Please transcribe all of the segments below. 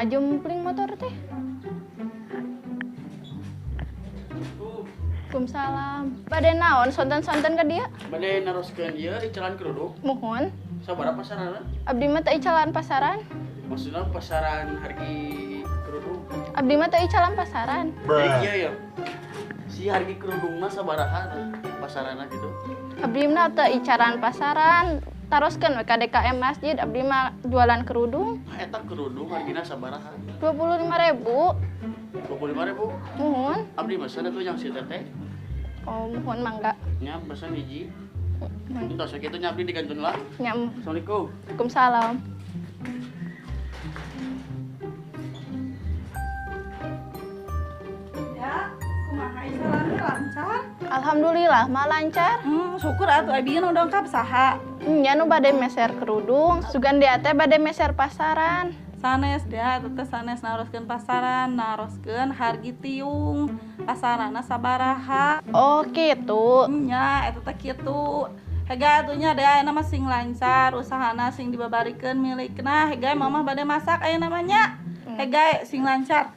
Ngajumpling motor teh. Waalaikumsalam. Bade naon sonten-sonten ka dia? Bade naroskeun ieu icalan kerudung. Mohon. Sabaraha pasaranna? Abdi mah teu icalan pasaran. Maksudna pasaran hargi kerudung. Abdi mah teu icalan pasaran. Jadi iya ya. Si hargi kerudungna sabaraha pasaranna gitu. Abdi mah teu icalan pasaran. Taroskeun we ka DKM masjid abdi mah jualan kerudung. Eta kerudung hargina sabaraha? 25.000. 25.000. Mohon. Abdi mesen atuh yang si teteh. Oh, mohon mangga. Nya pesen hiji. Entah sakitu nya abdi digantun lah. Nyam. Assalamualaikum. Waalaikumsalam. Ya, kumaha isalannya lancar? Alhamdulillah mah lancar. Syukur atuh abieun nu dongkap saha. Nya nu bade meser kerudung, sugan dia teh bade meser pasaran. Sanes dia teteh sanes naroskeun pasaran, naroskeun hargi tiung. Pasaranna sabaraha? Oh, kitu. Nya eta teh kitu. Hega atunya dea ayeuna mah sing lancar, usahana sing dibabarikeun milikna. Hega mamah bade masak aya namanya. Hega sing lancar.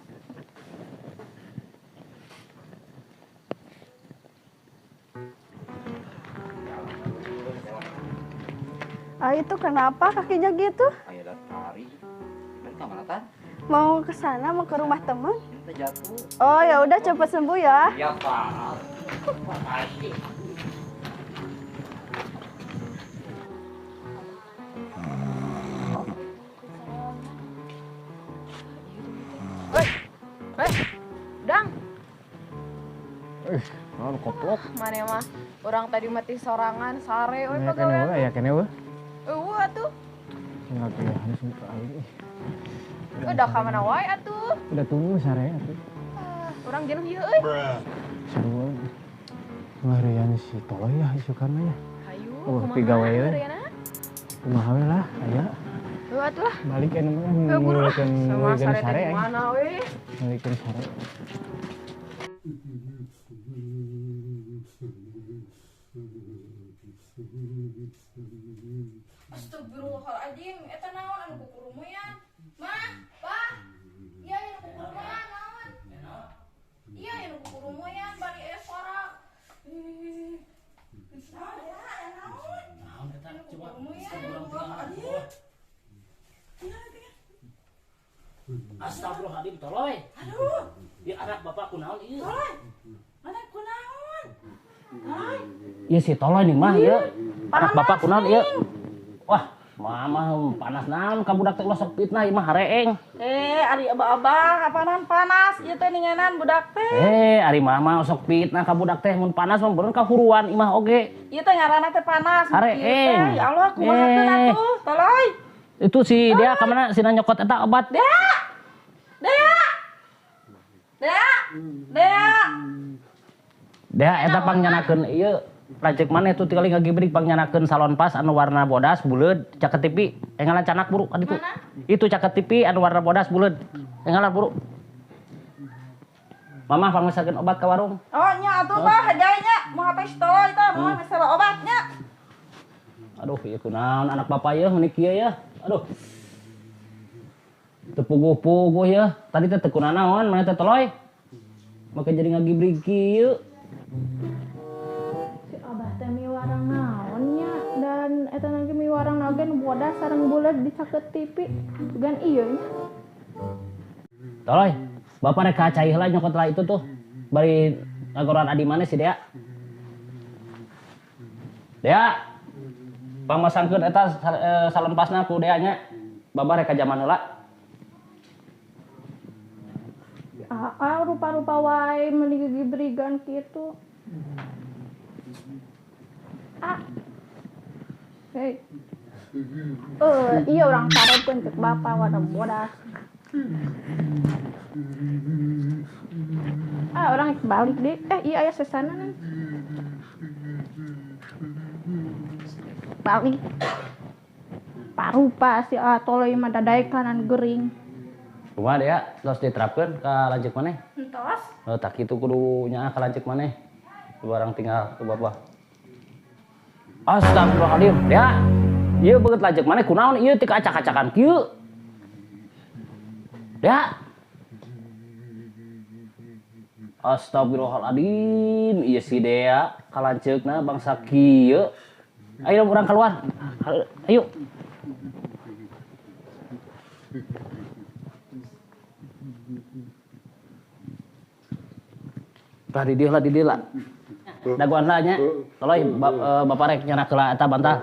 Itu kenapa kakinya gitu? Ayo dat tari. Dari kemana tan? Mau ke sana, mau ke rumah temen? Kita jatuh. Oh ya udah cepet sembuh ya. Ya pak. Makasih. Dang, Naon koplok? mana mah orang tadi mati sorangan sare we Ya kene pagawean. we, ya kene we. Atuh. Enggak tuh ya, harus buka ini. Udah ka mana wae atuh. Udah tunggu sare atuh. Urang jeung ieu euy. Sarua. Ngarian si Toloy ya isukan mah ya. Hayu, Oh, pigawe we. Mariana? Kumaha we lah, aya. Heuh atuh lah. Balik anu mah Buru lah. ngulikeun Sama sare sare teh aing. mana we? Ngulikeun sare. Astagfirullahaladzim, eta naon anu kukurumuyan? Mah, Pak. Iya anu kukurumuyan naon? Iya anu kukurumuyan bari aya suara. Naon ya? Naon? Naon eta coba Kukurumuyan. Astagfirullahaladzim toloy. Aduh, Ieu anak bapak kunaon ieu? Toloy. Mana kunaon? Toloy. Ieu si Toloy nih mah ieu. Anak bapak kunaon ieu? Wah, mama panas naon ka budak teh ulah sok fitnah ieu mah hareeng. Ari abah-abah kapanan panas ieu teh ningenan budak teh. Ari mama sok fitnah ka budak teh mun panas mah bener kahuruan imah oge. Ieu teh ngaranna teh panas. Hareeng. Ya Allah, kumahakeun atuh, Toloy. Itu si dia ka mana sina nyokot eta obat. Dea. Dea eta pangyanakeun ieu lanceuk maneh tuh tinggal ngagibrik pangyanakeun salon pas anu warna bodas buleud caket TV. Engalan canak buru adi tuh. Itu caket TV anu warna bodas buleud. Engalan buru. Mama pangmesakeun obat ka warung. Oh nya atuh bah hajanya mau HP si Toloy teh mau masalah obatnya. Aduh, ieu kunaon anak bapak ieu meunik kieu ya. Aduh. Teu puguh-puguh ya. Tadi teh teu kunaon naon mana teh Toloy. Make jadi ngagibrig kieu. Si Abah teh miwarang naonnya dan eta lagi miwarang nagen bodas sareng buleud dicaket TV. Sugan ieu nya. Toloy, bapak rek kacai heula nyokot lah itu tuh. Bari ngagoran adi mana si Dea? Dea. Pamasangkeun eta salempasna ku Dea nya. Bapak rek ka jaman heula. Rupa-rupa wae menigibrigan kitu. Hei. Iya orang sareupkeun cek bapak warna bodas. Orang balik deh. Iya aya sesana nih. Balik. Parupa si Toloy mah dadaek kanan gering. Kumaha Dea? Tos diterapkeun ka lanceuk maneh? Entos. Tak kitu kudu nyaah ka lanceuk maneh. Barang tinggal ke bapak. Astagfirullahaladzim, Dea. Ieu beungeut lanceuk maneh kunaon ieu ti acak-acakan kieu? Ya. Astagfirullahaladzim, iya si Dea kalanceukna bangsa kieu. Ayo urang keluar. Ayo. Tah di dieu lah. Daguan lah nya. Toloy bapak rek nyana keula eta bantah.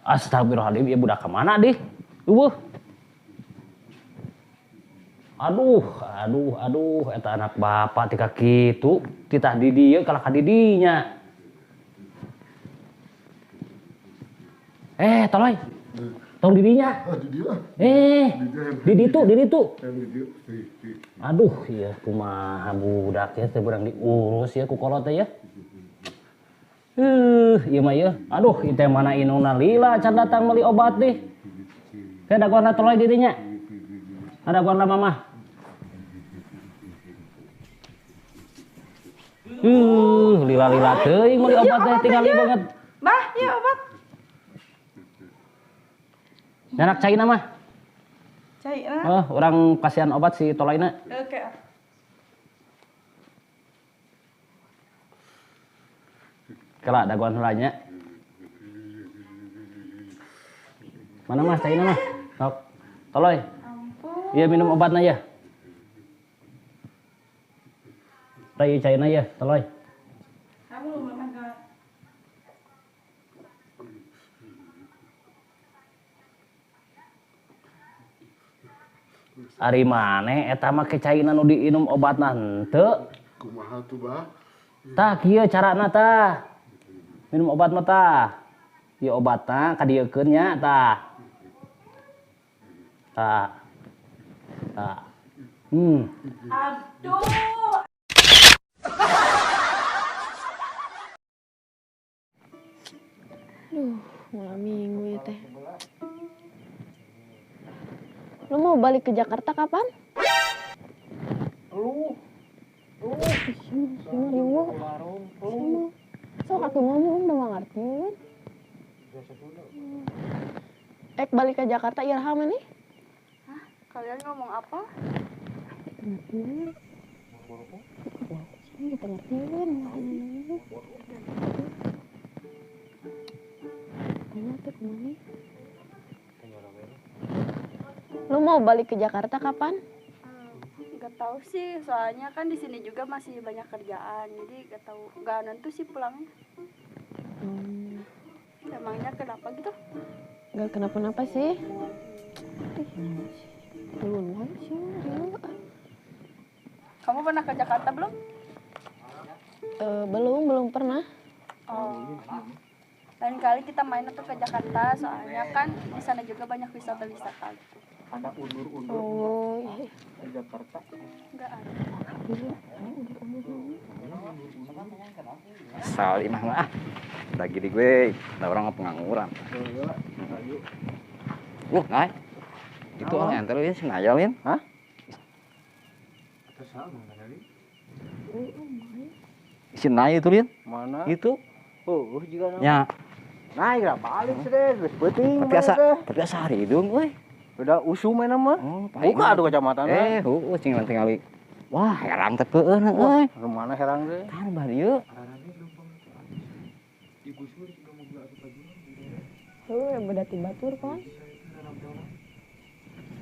Astagfirullahaladzim, ya budak kemana deh? Aduh, eta anak bapak tika kitu, titah di dieu kalah ka didinya. Toloy. Tong didinya. Di ditu. Aduh, iya kumaha budak ya teh urang diurus ya ku kolot teh ya. Iya mah ya. Aduh, itu mana inuna lila can datang beli obat deh. Kayak daguan toloy dirinya. Ada daguan mama. Lila teuing beli obat teh tingali banget. Bah, ya obat. Nyanak caina mah. Caina. Orang kasihan obat si toloyna. Oke. Kala daguan heulanya. Mana mas caina mah? Sok. Toloy. Iya minum obatna ya. Tah caina ya, toloy. Kamu lu makan ka. Ari maneh eta mah ke caina nu diinum obatna henteu. Kumaha tuh, Bah? Tah kieu carana tah. Minum obat mah tah. Ieu obatna kadiekeun nya tah. Tah. Aduh. Malam minggu ya teh. Lu mau balik ke Jakarta kapan? Sok aku ngomong udah gak ngerti kan? Balik ke Jakarta Irham ini? Hah? Kalian ngomong apa? Ngertiin. Kita ngertiin. Tanya tuh kemana? Lu mau balik ke Jakarta kapan? Gak tahu sih, soalnya kan di sini juga masih banyak kerjaan, jadi gak tahu, gak nentu sih pulangnya. Emangnya kenapa gitu? Gak kenapa-napa sih. Belum sih. Kamu pernah ke Jakarta belum? Belum pernah. Oh. Lain kali kita main tuh ke Jakarta, soalnya kan di sana juga banyak wisata-wisata gitu. Ada undur-undur Oh, iya. di Jakarta. Enggak ada. Asal imah mah. Lagi di gue, ada orang pengangguran. Ngai. Itu orang yang terus ngayalin, hah? Si Nai itu lian? Mana? Itu. Juga Ya. naik lah balik sih, geus peuting. Tapi asa hari hidung euy. Udah usu main mah. Oh, Buka atuh kacamata. Cing tinggali. Wah, herang teh peueun euy. Kemana herang teh? Tah bah dieu. Yang berdati batur kan?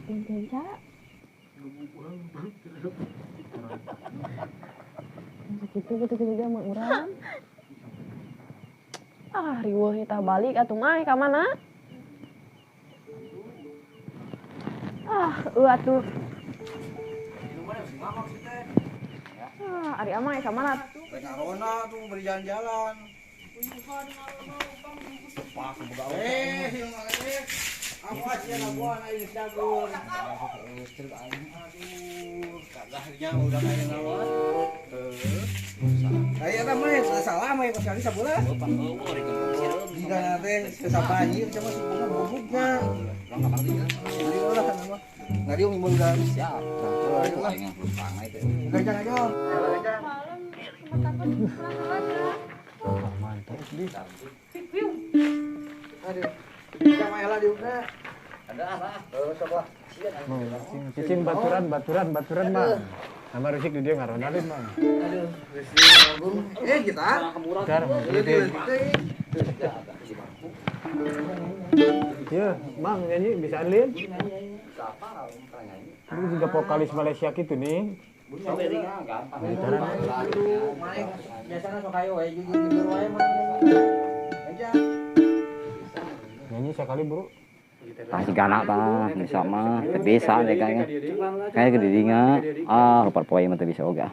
Penca. Segitu betul juga mah urang. Riweuh kita balik atuh mah ka mana? Atuh. Ari amah ka mana? Karona tuh berjalan-jalan. Aku aja labuan air dagur. Aduh, kagaknya udah kayak lawan. Saya mah salah mah sekali sabulah. Jika nanti sesapanyi cuma sebulan bubuknya. Jadi ulah kan mah. Ngari yang imbulkan. Siap. Nah, Itu aing yang pelumpang itu. gajah aja. Malam, sama takut pulang aja. Aduh. Bisa maela diuna. Ada apa? Sok lah. Cicing baturan mah. Nama Rusik di dia ngaronalin mah. Aduh, besi Agung. Kita. Sekarang iya, Mang nyanyi bisa alin. Ini juga vokalis Malaysia gitu nih. Biasanya sok ayo we jujur wae mah. Aja. Nyanyi sekali bro. Pasti ganak tah, bisa mah, bisa deh kayaknya. Kayak kedidinga, lepas poin mah teu bisa oga.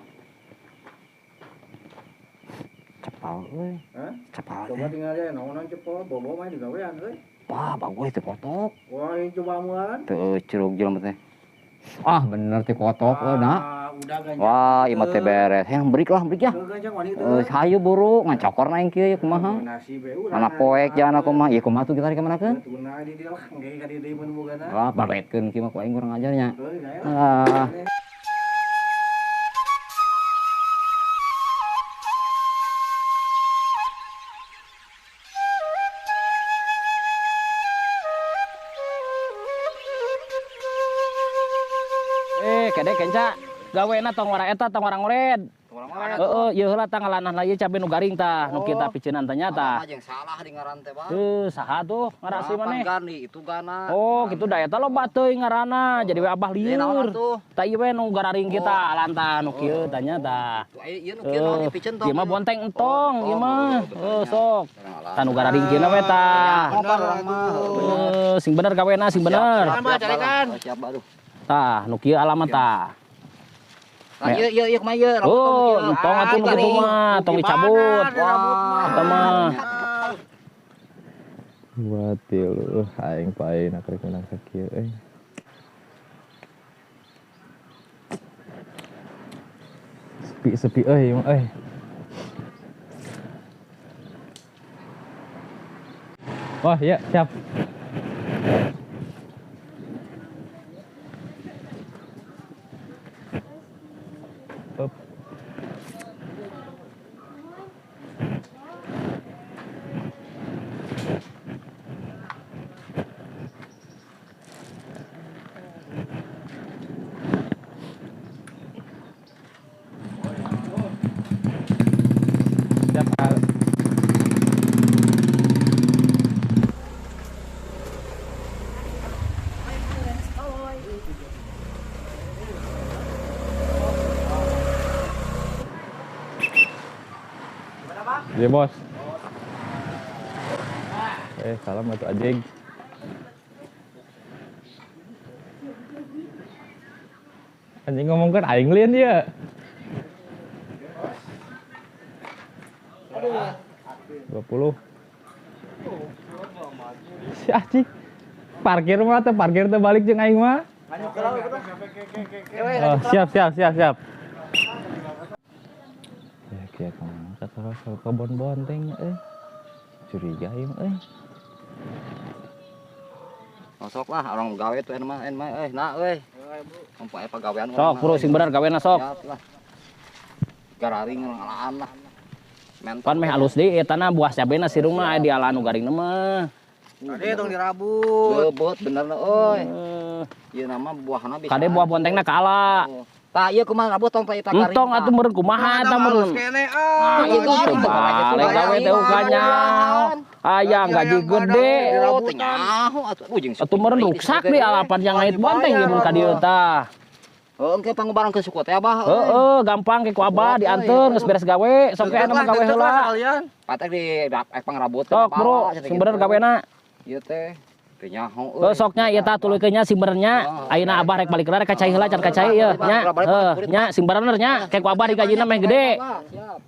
Cepal euy. Hah? Cepal. Coba tinggal aja naonan cepol, bobo mah digawean euy. Wah, bagus teh kotok. Wah, ini coba muan. Teu curug jelema teh. Ah, bener teh kotok nak. Udah ganjang. Wah, imah teh beres. Yang break ya. Ganjang wanita. Hayu buru ngacokor na yang kieu ya kumaha. Nasi be urang. Anak poek jangan aku mah. Ieu kumaha tuh kita kemanakeun? Tuna di dia lah, engke ka di deui mun bogana. Wah, baretkeun kieu mah ku aing kurang ajarnya. Euy, gaya. Ah. Kedek kenca gawena tong warna eta tong warna ngored. Heeh, ieu heula tah ngalanah ieu cabe nu garing tah nu kita piceunan teh nya tah. Jeung salah di ngaran teh, Bang. Saha tuh ngarasi maneh? Gani itu gana. Oh, kitu da eta loba teuing ngaranna. Jadi we abah lieur. Tah ieu we nu gararing kita lantah nu kieu tah nya tah. Ieu nu kieu naon dipiceun tong. Ieu mah bonteng entong, ieu mah. Sok. Tah nu gararing kieu we tah. Sing bener gawena, sing bener. Siap, aduh. Tah, nu kieu alamat tah. Nah, ieu kumaha ieu? Oh, tong atuh nu kitu mah, tong dicabut. Wah, eta mah. Buat tilu aing pae nak rek menang ka kieu euy. Sepi euy mah euy. Wah, ya, siap. Up. Siap, Al. Iya bos. Salam atuh Ajeng. Anjing ngomong kan aing lian ya. 20. Si anjing. Parkir mah teh parkir teh balik jeung aing mah. Oh, siap. Ya kieu kan kata kebon bonteng curiga ieu mah Sok lah orang gawe tuh en mah nah euy. Sampai pagawean. Sok bro sing bener gawena sok. Siap lah. Gararing ngalaan lah. Pan meh halus deui eta na buah cabena sirung mah aya di alaan nu garing mah. Ade tong dirabut. Beut bener na euy. Ieu nama buahna bisa. Kade buah bontengna kaala. Tah ieu kumaha rabut tong teh eta garing. Entong atuh meureun kumaha eta meureun. Kene Ieu balik gawe teh ukanya. Aya gaji gede. Teh nyaho atuh jeung Atuh meureun ruksak di alapan yang ngait bonteng ieu mun ka dieu tah. Heeh, engke pangubaran ke suku teh Abah. Heeh, gampang ke ku Abah dianteun geus beres gawe, sok aya mah gawe heula. Patek di pangrabut. Sok bro, sing bener gawena. Ieu teh teu nyaho euy. Soknya ieu tah tulikeun nya sing benernya. Ayeuna Abah rek balik rek kacai heula can kacai ieu nya. Nya sing bener nya ke ku Abah digajina meh gede. Siap.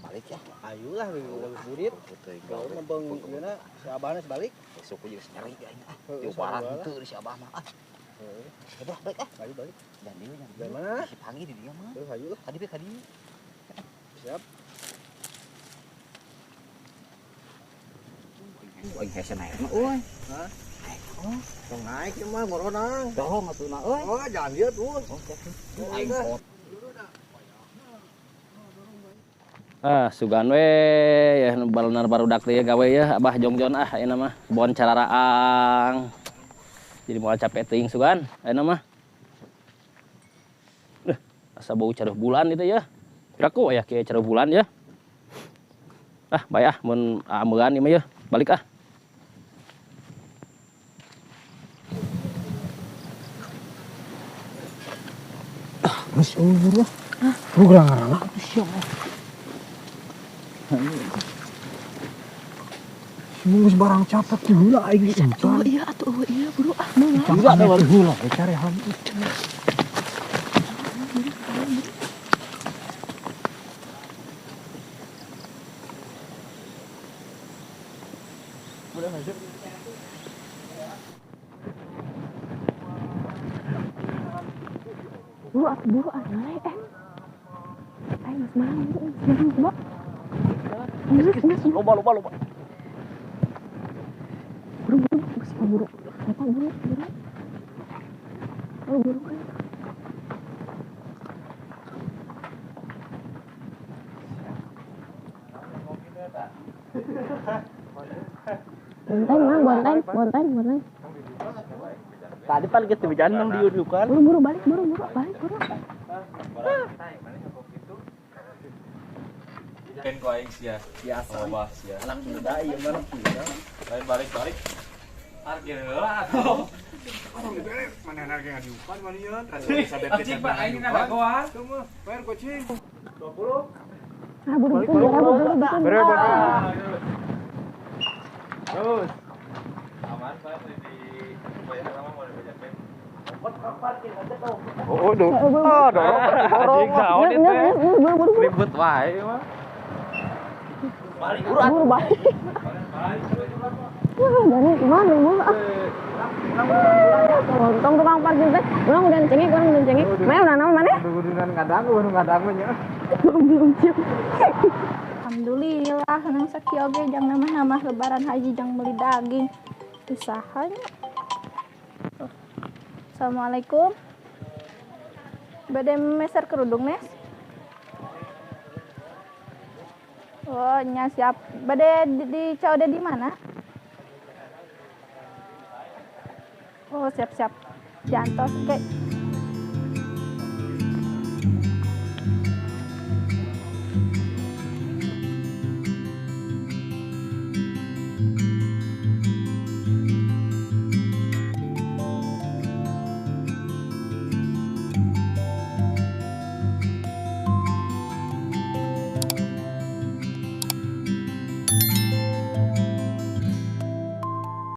Balik ya. Ayulah burit. Gawe ngembeng ieu si abahna balik. Besok we geus nyari aing ah. Diobaran henteu si Abah mah ah. Balik ah. Balik. Dan dieu nya. Dari mana? Si Pangi di dieu mah. Terus ayo lah. Kadi be kadi. Siap. Aing hese naik mah euy. Hah? Tong naik ya mah boronang. Dohong atuh na euy. Oh, jangan lihat tuh. Aing pot. Sugan we ya balunar barudak teh ya gawe ya Abah Jongjon ayeuna mah bon cararaang. Jadi moal capek teuing sugan ayeuna mah. Asa bau caruh bulan itu ya. Kiraku aya kieu caruh bulan ya. Bae mun ameuan ieu mah ya. Balik Mas umur lah. Lu gerang-gerang apa sih? Semua barang catat di hula aing Oh iya atuh iya buru Enggak ada warung hula cari ham. buru aneh ayo semangat coba Loba. buru apa buru oh buru kan bonteng. Tadi pan gitu jangan diudukan. Buru balik. Kan ko aing sia. Biasa. Loba sia. Anak muda ieu mah Lain balik. Parkir heula atuh. Mana harga yang diupan mana ya? Cik Pak aing kada goan. Semua bayar kucing. 20. Buru. Terus. Aman Pak di bayar sama mau dibajakan. Oh, dorong. Naon itu? Ribet wae mah. Buru balik. Jadi gimana buru Untung tukang parkir teh, orang udah cengik. Mana udah naon mana? Udah ngadang nya. Belum siap. Alhamdulillah nang sakieu ge jang nama lebaran haji jang beli daging. Usahanya. Assalamualaikum. Bade meser kerudung nes? Oh, nya siap. Bade di caude di mana? Oh, siap. Jantos. Oke.